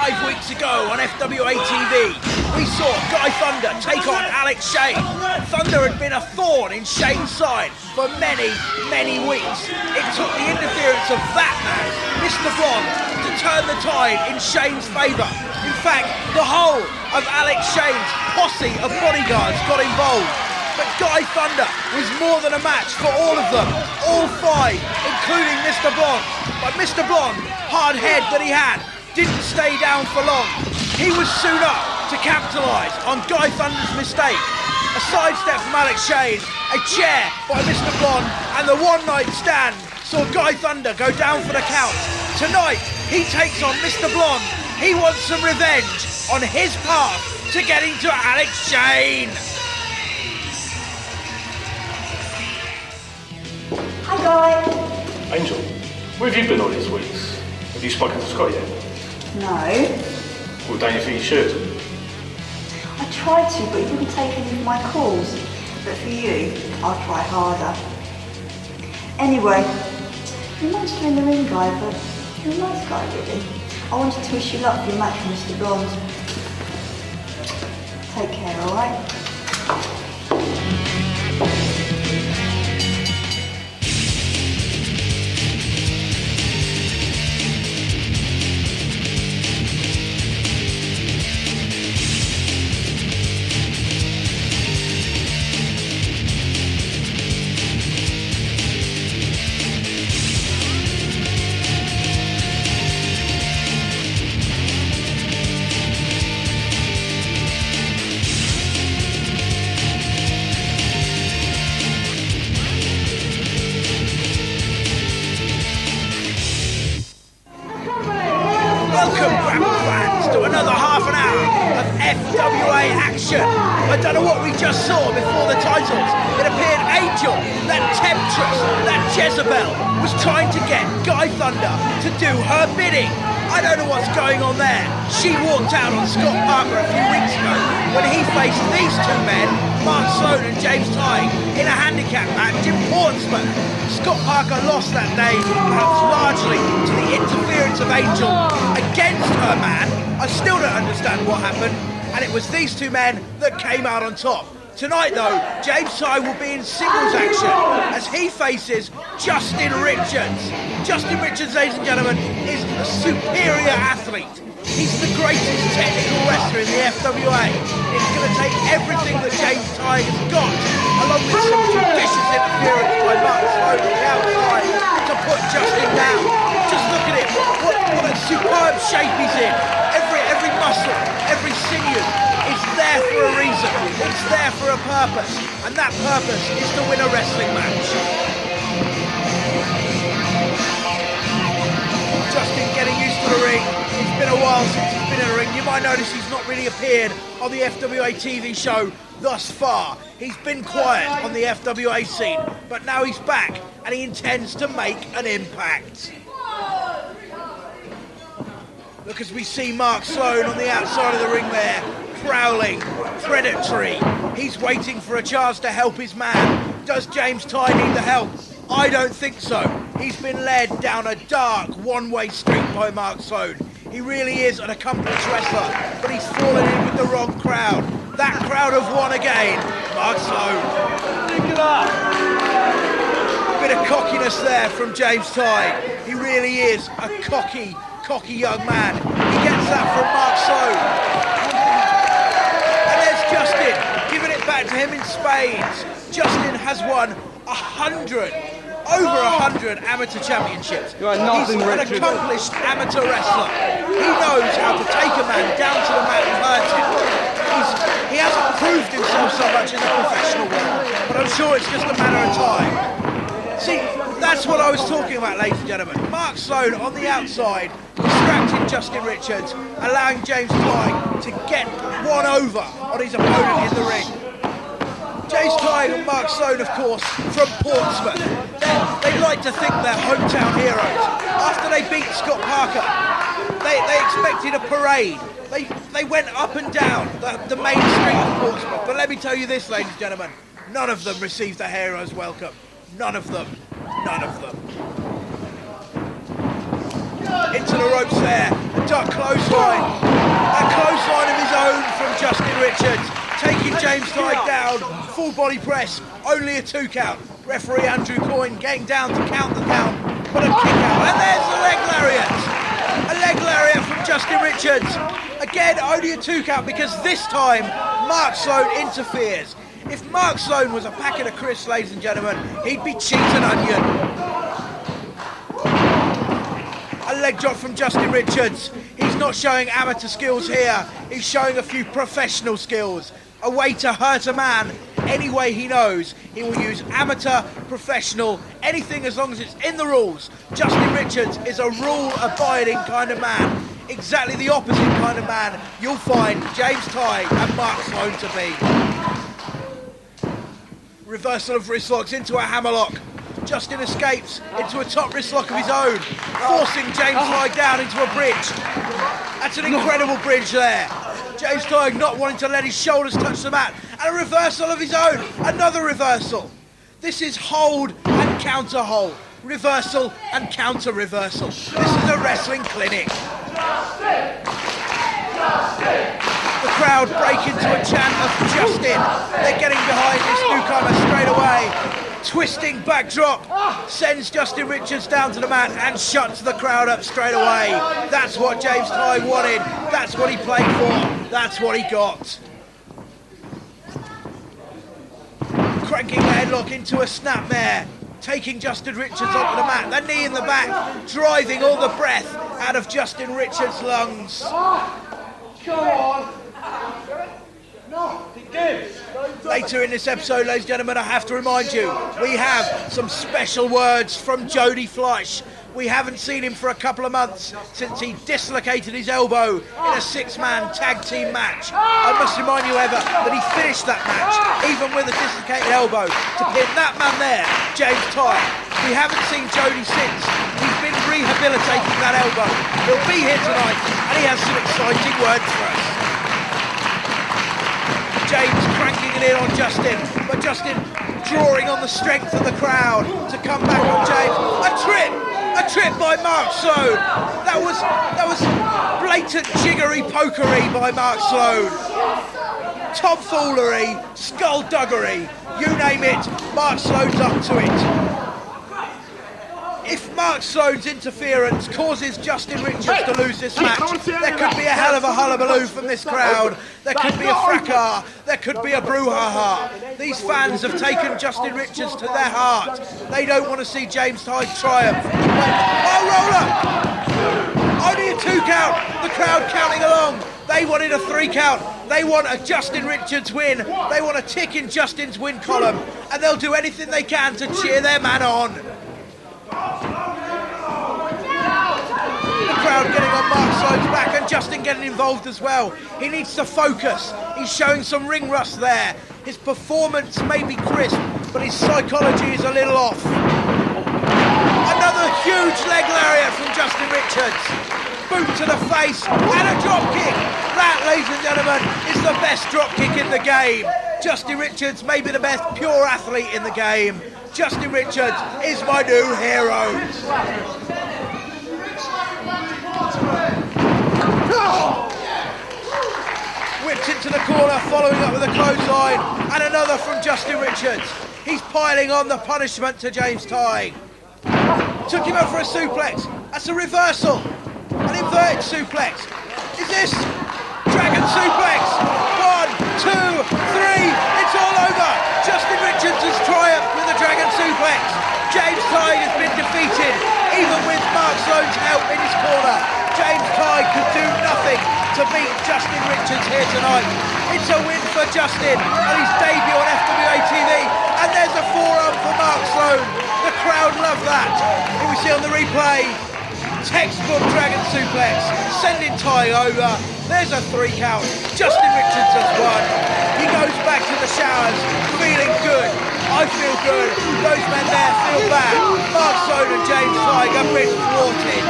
5 weeks ago on FWA TV, we saw Guy Thunder take on Alex Shane. Thunder had been a thorn in Shane's side for many, many weeks. It took the interference of that man, Mr. Blonde, to turn the tide in Shane's favour. In fact, the whole of Alex Shane's posse of bodyguards got involved. But Guy Thunder was more than a match for all of them, all 5, including Mr. Blonde. But Mr. Blonde, hard head that he had, didn't stay down for long. He was soon up to capitalise on Guy Thunder's mistake. A sidestep from Alex Shane, a chair by Mr. Blonde, and the one-night stand saw Guy Thunder go down for the count. Tonight, he takes on Mr. Blonde. He wants some revenge on his path to getting to Alex Shane. Hi, Guy. Angel, where have you been all these weeks? Have you spoken to Scott yet? No. Well, don't you think you should? I tried to, but he wouldn't take any of my calls. But for you, I'll try harder. Anyway, you're a monster in the ring, Guy, but you're a nice guy, really. I wanted to wish you luck for your match with Mr. Blonde. Take care, alright? Welcome, Grapple fans, to another half an hour of FWA action. I don't know what we just saw before the titles. It appeared Angel, that temptress, that Jezebel, was trying to get Guy Thunder to do her bidding. I don't know what's going on there. She walked out on Scott Parker a few weeks ago when he faced these 2 men, Mark Sloan and James Tighe, in a handicap match in Portsmouth. Scott Parker lost that day, perhaps largely to the interference of Angel against her man. I still don't understand what happened, and it was these 2 men that came out on top. Tonight, though, James Tighe will be in singles action as he faces Justin Richards. Justin Richards, ladies and gentlemen, is a superior athlete. He's the greatest technical wrestler in the FWA. It's going to take everything that James Tighe has got, along with some judicious interference by Mark Sloan on the outside, to put Justin down. Just look at him. What a superb shape he's in. Every muscle, every sinew is there for a reason. It's there for a purpose. And that purpose is to win a wrestling match. Justin getting used to the ring. It's been a while since he's been in a ring. You might notice he's not really appeared on the FWA TV show thus far. He's been quiet on the FWA scene, but now he's back and he intends to make an impact. Look, as we see Mark Sloan on the outside of the ring there, prowling, predatory. He's waiting for a chance to help his man. Does James Tighe need the help? I don't think so. He's been led down a dark one-way street by Mark Sloan. He really is an accomplished wrestler, but he's fallen in with the wrong crowd. That crowd have won again. Mark Sloan. A bit of cockiness there from James Tighe. He really is a cocky young man. He gets that from Mark Sloan. And there's Justin, giving it back to him in spades. Justin has won over 100 amateur championships. He's an accomplished amateur wrestler. He knows how to take a man down to the mat and hurt him. He hasn't proved himself so much in the professional world, but I'm sure it's just a matter of time. See, that's what I was talking about, ladies and gentlemen. Mark Sloan on the outside, distracting Justin Richards, allowing James Tighe to get one over on his opponent in the ring. James Tighe and Mark Sloan, of course, from Portsmouth. They like to think they're hometown heroes. After they beat Scott Parker, they expected a parade. They went up and down the main street of Portsmouth. But let me tell you this, ladies and gentlemen, none of them received a hero's welcome. None of them. None of them. Into the ropes there. duck clothesline. A clothesline of his own from Justin Richards, taking James Tighe down. Full body press, only a 2 count. Referee Andrew Coyne getting down to count the count, but a kick out. And there's the leg lariat. A leg lariat from Justin Richards. Again, only a 2 count because this time Mark Sloan interferes. If Mark Sloan was a packet of crisps, ladies and gentlemen, he'd be cheese and onion. A leg drop from Justin Richards. He's not showing amateur skills here. He's showing a few professional skills. A way to hurt a man any way he knows. He will use amateur, professional, anything as long as it's in the rules. Justin Richards is a rule-abiding kind of man. Exactly the opposite kind of man you'll find James Tighe and Mark Sloan to be. Reversal of wrist locks into a hammerlock. Justin escapes into a top wrist lock of his own, forcing James Tighe down into a bridge. That's an incredible bridge there. James Tighe not wanting to let his shoulders touch the mat. And a reversal of his own. Another reversal. This is hold and counter hold. Reversal and counter reversal. This is a wrestling clinic. The crowd break into a chant of Justin. They're getting behind this newcomer straight away. Twisting backdrop sends Justin Richards down to the mat and shuts the crowd up straight away. That's what James Tighe wanted. That's what he played for. That's what he got. Cranking the headlock into a snapmare. Taking Justin Richards onto the mat. The knee in the back. Driving all the breath out of Justin Richards' lungs. Come on. No, it gives. Later in this episode, ladies and gentlemen, I have to remind you, we have some special words from Jody Fleisch. We haven't seen him for a couple of months since he dislocated his elbow in a 6-man tag team match. I must remind you, however, that he finished that match, even with a dislocated elbow, to pin that man there, James Tighe. We haven't seen Jody since. He's been rehabilitating that elbow. He'll be here tonight, and he has some exciting words for us. James cranking it in on Justin, but Justin drawing on the strength of the crowd to come back on James. A trip by Mark Sloan. That was blatant jiggery pokery by Mark Sloan. Tomfoolery, skullduggery, you name it, Mark Sloan's up to it. If Mark Sloan's interference causes Justin Richards to lose this match, there could be a hell of a hullabaloo from this crowd. There could be a fracas. There could be a brouhaha. These fans have taken Justin Richards to their heart. They don't want to see James Tighe triumph. Oh, roller! Only a 2 count. The crowd counting along. They wanted a 3 count. They want a Justin Richards win. They want a tick in Justin's win column. And they'll do anything they can to cheer their man on. The crowd getting on Mark Sloan's back and Justin getting involved as well. He needs to focus. He's showing some ring rust there. His performance may be crisp, but his psychology is a little off. Another huge leg lariat from Justin Richards. Boot to the face and a drop kick. That, ladies and gentlemen, is the best drop kick in the game. Justin Richards may be the best pure athlete in the game. Justin Richards is my new hero. Whipped into the corner, following up with a clothesline, and another from Justin Richards. He's piling on the punishment to James Tighe. Took him up for a suplex. That's a reversal. An inverted suplex. Is this dragon suplex? 1, 2, 3. It's all over. Justin Richards has triumphed with a dragon suplex. James Tighe has been defeated, even with Mark Sloan's help in his corner. James Tighe could do nothing to beat Justin Richards here tonight. It's a win for Justin and his debut on FWA TV. And there's a forearm for Mark Sloan. The crowd love that. Here we see on the replay, textbook dragon suplex, sending Tighe over. There's a 3 count. Justin Richards has won. He goes back to the showers, feeling good. I feel good. Those men there feel bad. Mark Sloan and James Tighe have been thwarted.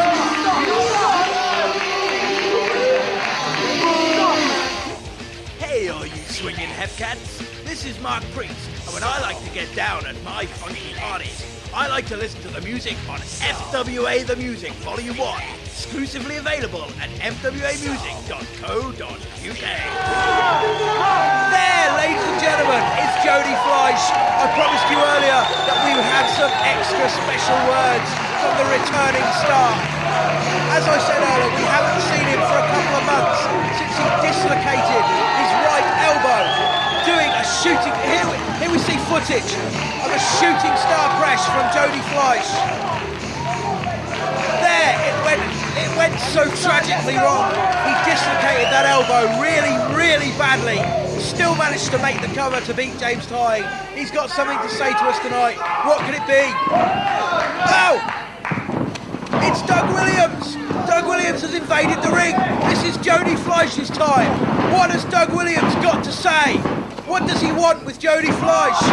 Hey, all you swinging hefcats. This is Mark Priest, and when I like to get down at my funky parties, I like to listen to the music on FWA The Music Volume 1, exclusively available at fwamusic.co.uk. There, ladies and gentlemen, it's Jody Fleisch. I promised you earlier that we would have some extra special words from the returning star. As I said earlier, we haven't seen him for a couple of months since he dislocated his right elbow doing a shooting. Here we see footage of a shooting star press from Jody Fleisch. There, it went so tragically wrong. He dislocated that elbow really, really badly. Still managed to make the cover to beat James Tighe. He's got something to say to us tonight. What could it be? Oh! It's Doug Williams! Doug Williams has invaded the ring. This is Jody Fleisch's time. What has Doug Williams got to say? What does he want with Jody Fleisch?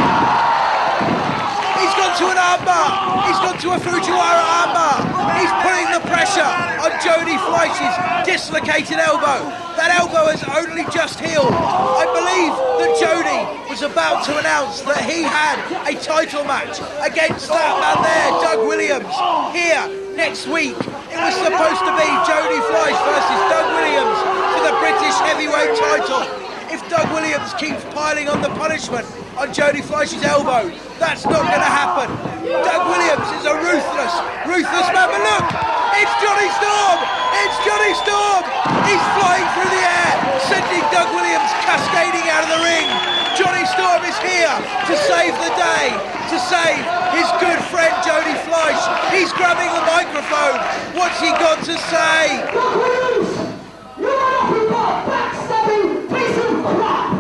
He's gone to an armbar. He's gone to a Fujiwara armbar. He's putting the pressure on Jody Fleisch's dislocated elbow. That elbow has only just healed. I believe that Jody was about to announce that he had a title match against that man there, Doug Williams, here next week. It was supposed to be Jody Fleisch versus Doug Williams for the British heavyweight title. If Doug Williams keeps piling on the punishment on Jody Fleisch's elbow, that's not going to happen. Doug Williams is a ruthless man. But look, it's Johnny Storm! It's Johnny Storm! He's flying through the air, sending Doug Williams cascading out of the ring. Johnny Storm is here to save the day, to save his good friend Jody Fleisch. He's grabbing the microphone. What's he got to say? Doug Williams, you're nothing but a backstabbing piece of crap!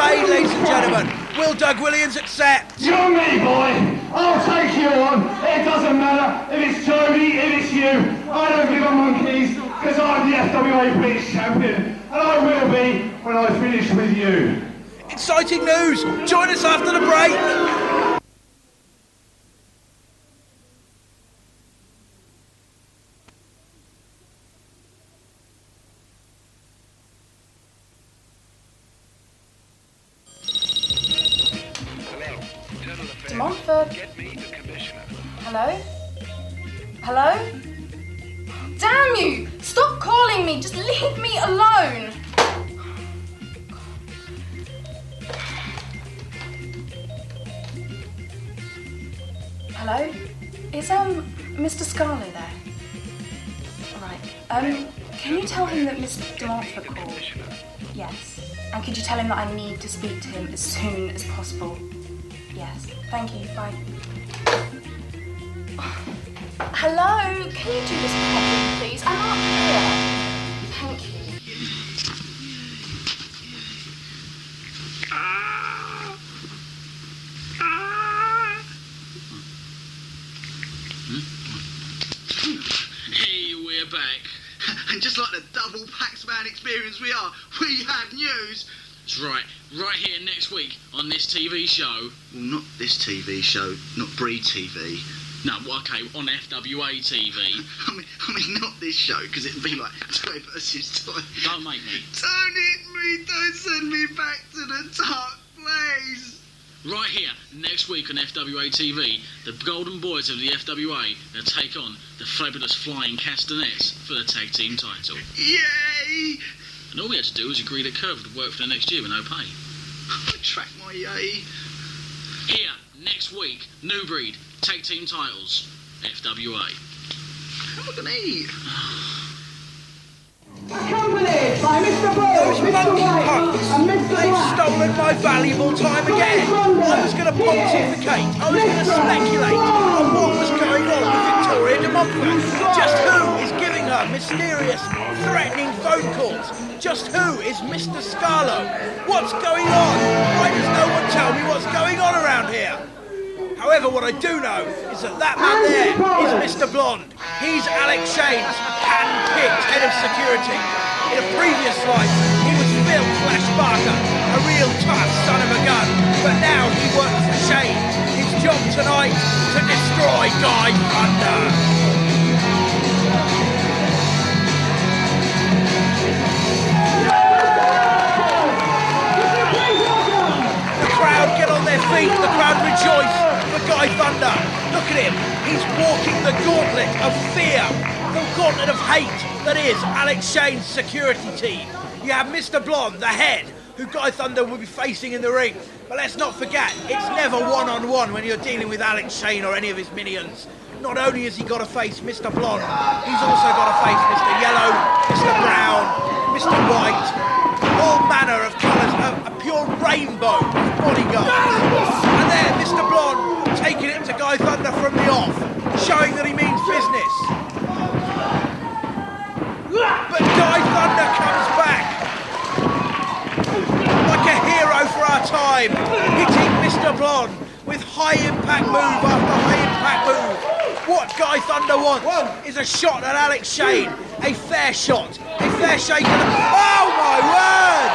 Ladies and gentlemen, will Doug Williams accept? You and me, boy. I'll take you on. It doesn't matter if it's Jody, if it's you. I don't give a monkeys because I'm the FWA British champion, and I will be when I finish with you. Exciting news. Join us after the break. Hello? Hello? Damn you! Stop calling me! Just leave me alone! Hello? Is Mr. Scarlow there? Right. Can you tell him that Miss Dartford called? Yes. And could you tell him that I need to speak to him as soon as possible? Yes. Thank you. Bye. Hello? Can you do this properly, please? I'm up here. Thank you. Hey, we're back. And just like the double Paxman experience we are, we have news. That's right here next week on this TV show. Well, not this TV show, not Bree TV. No, okay, on FWA TV. I mean, not this show, because it'd be like Toy versus Toy. Don't make me. Don't hit me, don't send me back to the dark place. Right here, next week on FWA TV, the Golden Boys of the FWA will take on the fabulous Flying Castanets for the tag team title. Yay! And all we had to do was agree that Curve would work for the next year with no pay. I track my yay. Here, next week, New Breed, tag team titles, FWA. How am I going to eat? Accompanied by Mr. Ball, Those monkey punks, they've stolen my valuable time again. I was going to pontificate, I was going to speculate on what was going on with Victoria de Montfort. Just who is giving her her mysterious, threatening phone calls. Just who is Mr. Scarlo? What's going on? Why does no one tell me what's going on around here? However, what I do know is that man there is Mr. Blonde. He's Alex Shane's hand-picked head of security. In a previous life, he was Phil Flash Barker, a real tough son of a gun. But now he works for Shane. His job tonight, to destroy Guy Thunder. Get on their feet, the crowd rejoice for Guy Thunder. Look at him, he's walking the gauntlet of fear, the gauntlet of hate that is Alex Shane's security team. You have Mr. Blonde, the head, who Guy Thunder will be facing in the ring. But let's not forget, it's never one-on-one when you're dealing with Alex Shane or any of his minions. Not only has he got to face Mr. Blonde, he's also got to face Mr. Yellow, Mr. Brown, Mr. White, all manner of colours, a pure rainbow of bodyguards. And there, Mr. Blonde taking it to Guy Thunder from the off, showing that he means business. But Guy Thunder comes back like a hero for our time, hitting Mr. Blonde with high-impact move after high-impact move. What Guy Thunder wants is a shot at Alex Shane, a fair shot, a fair shake. Oh my word!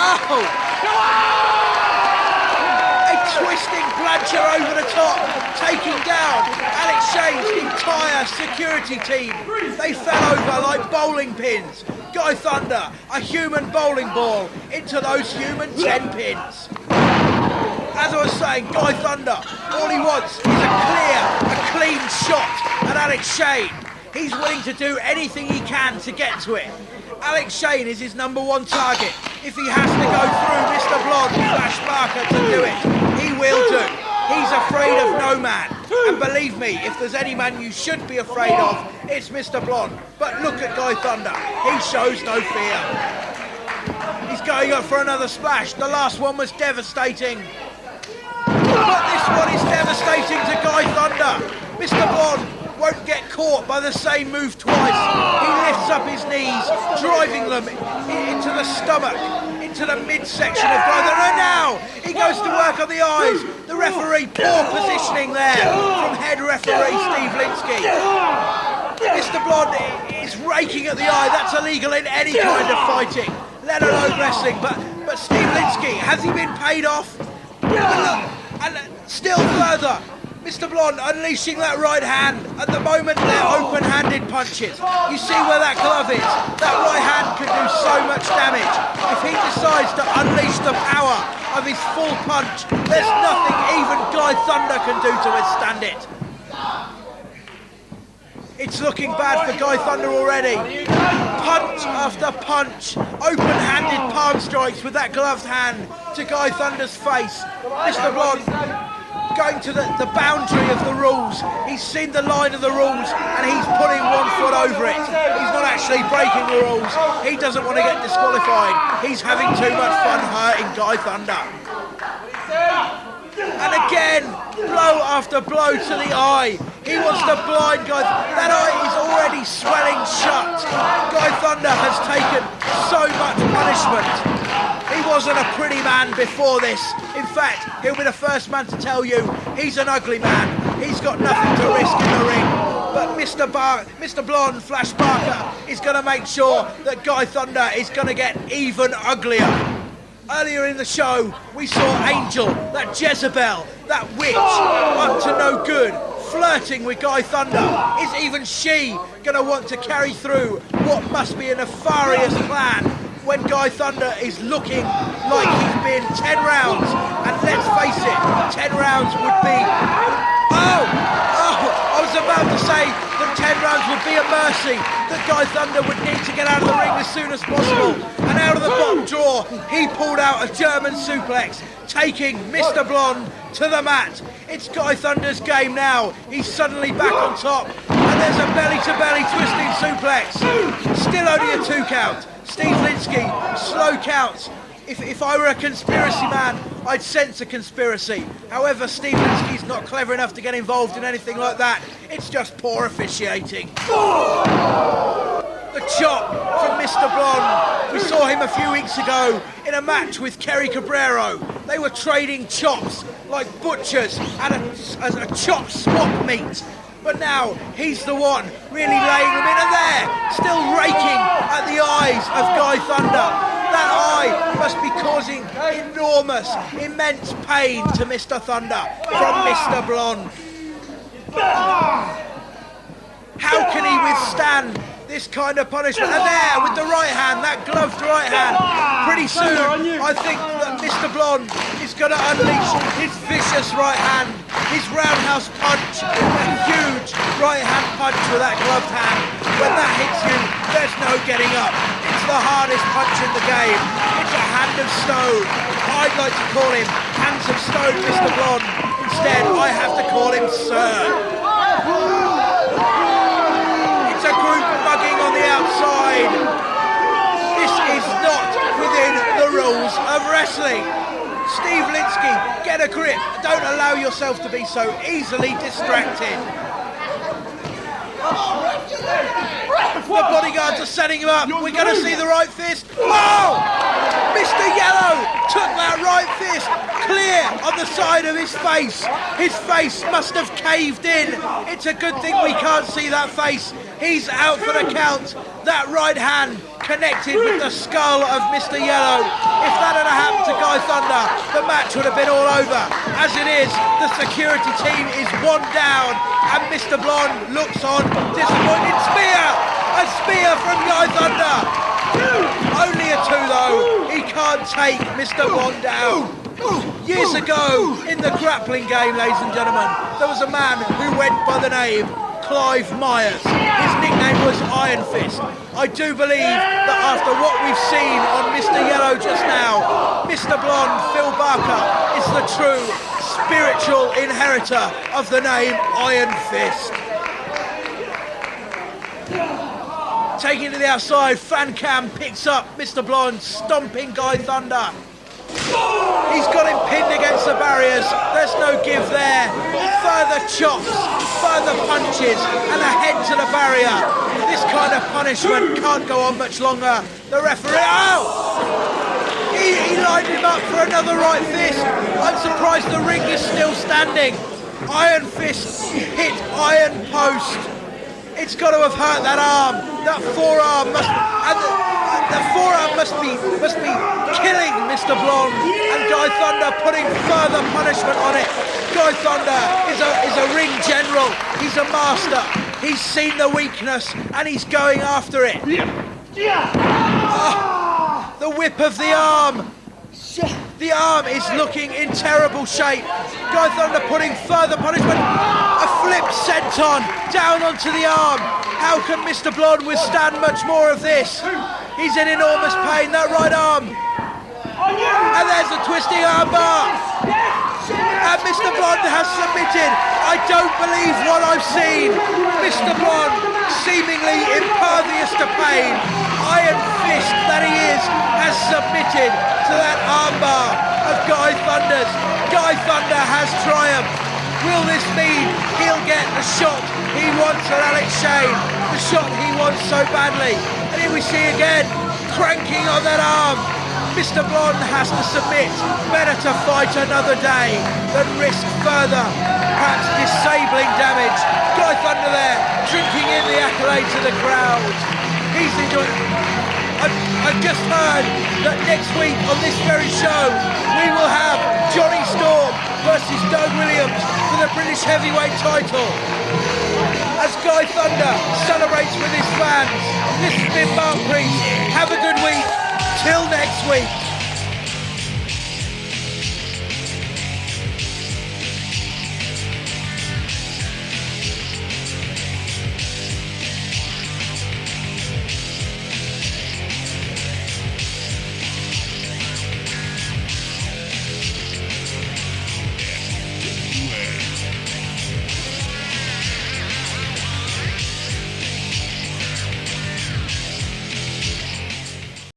Oh! A twisting plancher over the top, taking down Alex Shane's entire security team. They fell over like bowling pins. Guy Thunder, a human bowling ball into those human 10 pins. As I was saying, Guy Thunder, all he wants is a clean shot at Alex Shane. He's willing to do anything he can to get to it. Alex Shane is his number one target. If he has to go through Mr. Blonde, Flash Barker to do it, he will do. He's afraid of no man. And believe me, if there's any man you should be afraid of, it's Mr. Blonde. But look at Guy Thunder. He shows no fear. He's going up for another splash. The last one was devastating. But this one is devastating to Guy Thunder. Mr. Blonde won't get caught by the same move twice. He lifts up his knees, driving them into the stomach, into the midsection of Guy Thunder. And now he goes to work on the eyes. The referee, poor positioning there from head referee Steve Linsky. Mr. Blonde is raking at the eye. That's illegal in any kind of fighting, let alone wrestling. But Steve Linsky, has he been paid off? And still further, Mr. Blonde unleashing that right hand. At the moment, they're open-handed punches. You see where that glove is? That right hand can do so much damage. If he decides to unleash the power of his full punch, there's nothing even Guy Thunder can do to withstand it. It's looking bad for Guy Thunder already. Punch after punch, open-handed palm strikes with that gloved hand to Guy Thunder's face. Mr. Blonde going to the boundary of the rules. He's seen the line of the rules and he's putting 1 foot over it. He's not actually breaking the rules. He doesn't want to get disqualified. He's having too much fun hurting Guy Thunder. And again, blow after blow to the eye. He wants to blind Guy. That eye is already swelling shut. Guy Thunder has taken so much punishment. He wasn't a pretty man before this. In fact, he'll be the first man to tell you he's an ugly man. He's got nothing to risk in the ring. But Mr. Blonde, Flash Barker, is going to make sure that Guy Thunder is going to get even uglier. Earlier in the show, we saw Angel, that Jezebel, that witch, up to no good, flirting with Guy Thunder. Is even she going to want to carry through what must be a nefarious plan when Guy Thunder is looking like he's been 10 rounds? And let's face it, 10 rounds would be... I was about to say that 10 rounds would be a mercy, that Guy Thunder would need to get out of the ring as soon as possible. And out of the bottom drawer, he pulled out a German suplex, taking Mr. Blonde to the mat. It's Guy Thunder's game now. He's suddenly back on top. And there's a belly-to-belly twisting suplex. Still only a 2 count. Steve Linsky, slow counts. If I were a conspiracy man, I'd sense a conspiracy. However, Steve Litsky's not clever enough to get involved in anything like that. It's just poor officiating. The chop from Mr. Blonde. We saw him a few weeks ago in a match with Kerry Cabrero. They were trading chops like butchers at a chop swap meet. But now he's the one really laying them in, and there, still raking at the eyes of Guy Thunder. That eye must be causing enormous, immense pain to Mr. Thunder from Mr. Blonde. How can he withstand this kind of punishment? And there, with the right hand, that gloved right hand, pretty soon, I think that Mr. Blonde is going to unleash his vicious right hand, his roundhouse punch, a huge right hand punch with that gloved hand. When that hits you, there's no getting up. It's the hardest punch in the game. It's a hand of stone. I'd like to call him Hands of Stone, Mr. Blonde. Instead, I have to call him Sir. It's a group bugging on the outside. This is not within the rules of wrestling. Steve Litsky, get a grip. Don't allow yourself to be so easily distracted. The bodyguards are setting him up. We're going to see the right fist. Oh! Mr. Yellow took that right fist clear on the side of his face. His face must have caved in. It's a good thing we can't see that face. He's out for the count. That right hand connected with the skull of Mr. Yellow. If that had happened to Guy Thunder, the match would have been all over. As it is, the security team is one down, and Mr. Blonde looks on disappointed. Spear! A spear from Guy Thunder! Only a 2 though. He can't take Mr. Blonde down. Years ago, in the grappling game, ladies and gentlemen, there was a man who went by the name Clive Myers. His nickname was Iron Fist. I do believe that after what we've seen on Mr. Yellow just now, Mr. Blonde, Phil Barker, is the true spiritual inheritor of the name Iron Fist. Taking to the outside, Fan Cam picks up Mr. Blonde, stomping Guy Thunder. He's got him pinned against the barriers. There's no give there. Further chops, further punches, and a head to the barrier. This kind of punishment can't go on much longer. The referee, he lined him up for another right fist. I'm surprised the ring is still standing. Iron Fist hit iron post. It's got to have hurt that arm. That forearm must, and the forearm must be killing Mr. Blonde. And Guy Thunder putting further punishment on it. Guy Thunder is a ring general. He's a master. He's seen the weakness and he's going after it. The whip of the arm. The arm is looking in terrible shape. Guy Thunder putting further punishment. A flip senton down onto the arm. How can Mr. Blonde withstand much more of this? He's in enormous pain, that right arm. And there's a twisting armbar. And Mr. Blonde has submitted. I don't believe what I've seen. Mr. Blonde, seemingly impervious to pain, Iron Fist that he is, has submitted to that armbar of Guy Thunder's. Guy Thunder has triumphed. Will this mean he'll get the shot he wants at Alex Shane? The shot he wants so badly. And here we see again, cranking on that arm. Mr. Blonde has to submit. Better to fight another day than risk further, perhaps disabling damage. Guy Thunder there, drinking in the accolades of the crowd. He's enjoying. I've just heard that next week on this very show we will have Johnny Storm versus Doug Williams for the British Heavyweight title. As Guy Thunder celebrates with his fans, this has been Mark Priest. Have a good week. Till next week.